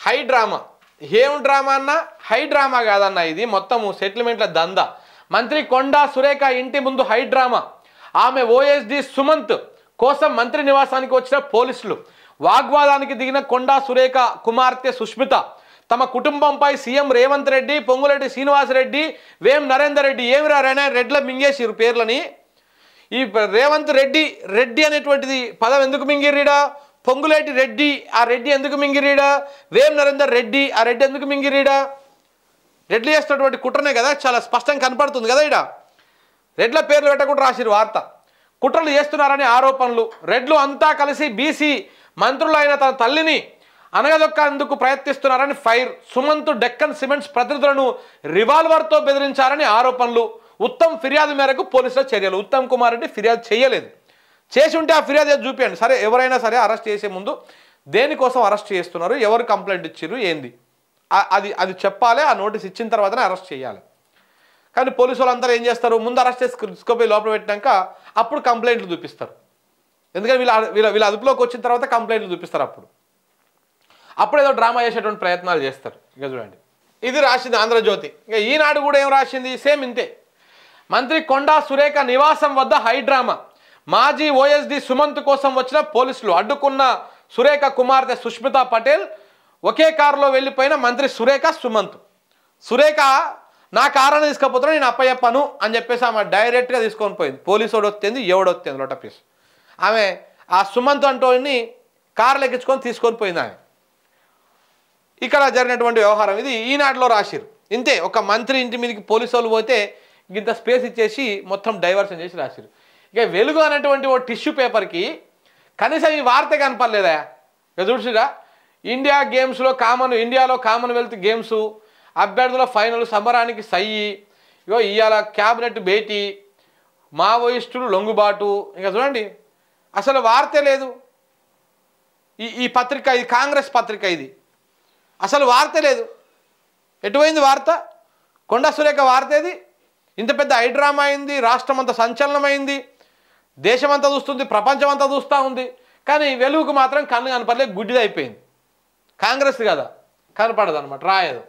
High drama. ఏం drama అన్న? High drama కాదన్న, ఇది మొత్తము సెటిల్మెంట్ల దందా. మంత్రి కొండా సురేఖ ఇంటి ముందు హై డ్రామా. ఆమె ఓఎస్డి సుమంత్ కోసం మంత్రి నివాసానికి వచ్చిన పోలీసులు. వాగ్వాదానికి దిగిన కొండా సురేఖ కుమార్తె సుష్మిత తమ కుటుంబంపై సీఎం రేవంత్ రెడ్డి, పొంగులేటి శ్రీనివాసరెడ్డి, వేం నరేందర్ రెడ్డి ఏమిరా రెడ్ల మింగేసిరు పేర్లని. ఈ రేవంత్ రెడ్డి రెడ్డి అనేటువంటిది పదం ఎందుకు మింగిరీడా? పొంగులేటి రెడ్డి, ఆ రెడ్డి ఎందుకు మింగిరీడా? వేం నరేందర్ రెడ్డి, ఆ రెడ్డి ఎందుకు మింగిరీడా? రెడ్లు చేస్తున్నటువంటి కుట్రనే కదా, చాలా స్పష్టంగా కనపడుతుంది కదా. ఇక్కడ రెడ్ల పేర్లు పెట్టకుండా రాసిరు వార్త. కుట్రలు చేస్తున్నారని ఆరోపణలు. రెడ్లు అంతా కలిసి బీసీ మంత్రులైన తన తల్లిని అనగదొక్కేందుకు ప్రయత్నిస్తున్నారని ఫైర్. సుమంత్ డెక్కన్ సిమెంట్స్ ప్రతినిధులను రివాల్వర్తో బెదిరించారని ఆరోపణలు. ఉత్తమ్ ఫిర్యాదు మేరకు పోలీసుల చర్యలు. ఉత్తమ్ కుమార్ రెడ్డి ఫిర్యాదు చేయలేదు. చేసి ఉంటే ఆ ఫిర్యాదు చూపించండి. సరే, ఎవరైనా సరే అరెస్ట్ చేసే ముందు దేనికోసం అరెస్ట్ చేస్తున్నారు, ఎవరు కంప్లైంట్ ఇచ్చారు, ఏంది అది చెప్పాలి. ఆ నోటీస్ ఇచ్చిన తర్వాతనే అరెస్ట్ చేయాలి. కానీ పోలీసు వాళ్ళందరూ ఏం చేస్తారు, ముందు అరెస్ట్ చేసి తీసుకుపోయి లోపల పెట్టినాక అప్పుడు కంప్లైంట్లు చూపిస్తారు. ఎందుకంటే వీళ్ళ అదుపులోకి వచ్చిన తర్వాత కంప్లైంట్లు చూపిస్తారు. అప్పుడు ఏదో డ్రామా చేసేటువంటి ప్రయత్నాలు చేస్తారు. ఇక చూడండి, ఇది రాసింది ఆంధ్రజ్యోతి. ఇక ఈనాడు కూడా ఏం రాసింది, సేమ్ ఇంతే. మంత్రి కొండా సురేఖ నివాసం వద్ద హై డ్రామా. మాజీ ఓఎస్డి సుమంత్ కోసం వచ్చిన పోలీసులు అడ్డుకున్న సురేఖ కుమార్తె సుష్మిత పటేల్. ఒకే కారులో వెళ్ళిపోయిన మంత్రి సురేఖ, సుమంత్. సురేఖ నా కారాన్ని తీసుకపోతున్నా, నేను అప్పచెప్పాను అని చెప్పేసి ఆమె డైరెక్ట్గా తీసుకొని పోయింది. పోలీసు వాడు వస్తుంది, ఎవడొస్తుంది లోటపీస్. ఆమె ఆ సుమంత్ అంటోని కారులు ఎక్కించుకొని తీసుకొని పోయింది ఆమె. ఇక్కడ జరిగినటువంటి వ్యవహారం ఇది ఈనాడులో రాసిరు. ఇంతే, ఒక మంత్రి ఇంటి మీదకి పోలీసు వాళ్ళు పోతే ఇంత స్పేస్ ఇచ్చేసి మొత్తం డైవర్షన్ చేసి రాసిరు. ఇక వెలుగు అనేటువంటి ఓ టిష్యూ పేపర్కి కనీసం ఈ వార్త కనపడలేదా? ఇక చూసిరా, ఇండియాలో కామన్వెల్త్ గేమ్స్ అభ్యర్థుల ఫైనల్ సమరానికి సయ్యి. ఇగో ఇవాళ క్యాబినెట్ భేటీ, మావోయిస్టులు లొంగుబాటు. ఇక చూడండి, అసలు వార్తే లేదు. ఈ పత్రిక, ఇది కాంగ్రెస్ పత్రిక, ఇది అసలు వార్త లేదు. ఎటుపోయింది వార్త? కొండా సురేఖ వార్త ఏది? ఇంత పెద్ద హైడ్రామా అయింది, రాష్ట్రం అంతా సంచలనమైంది, దేశమంతా చూస్తుంది, ప్రపంచం అంతా చూస్తూ ఉంది. కానీ వెలుగుకు మాత్రం కన్ను కనపడలేదు, గుడ్డిది అయిపోయింది. కాంగ్రెస్ కదా, కనపడదు అనమాట, రాయదు.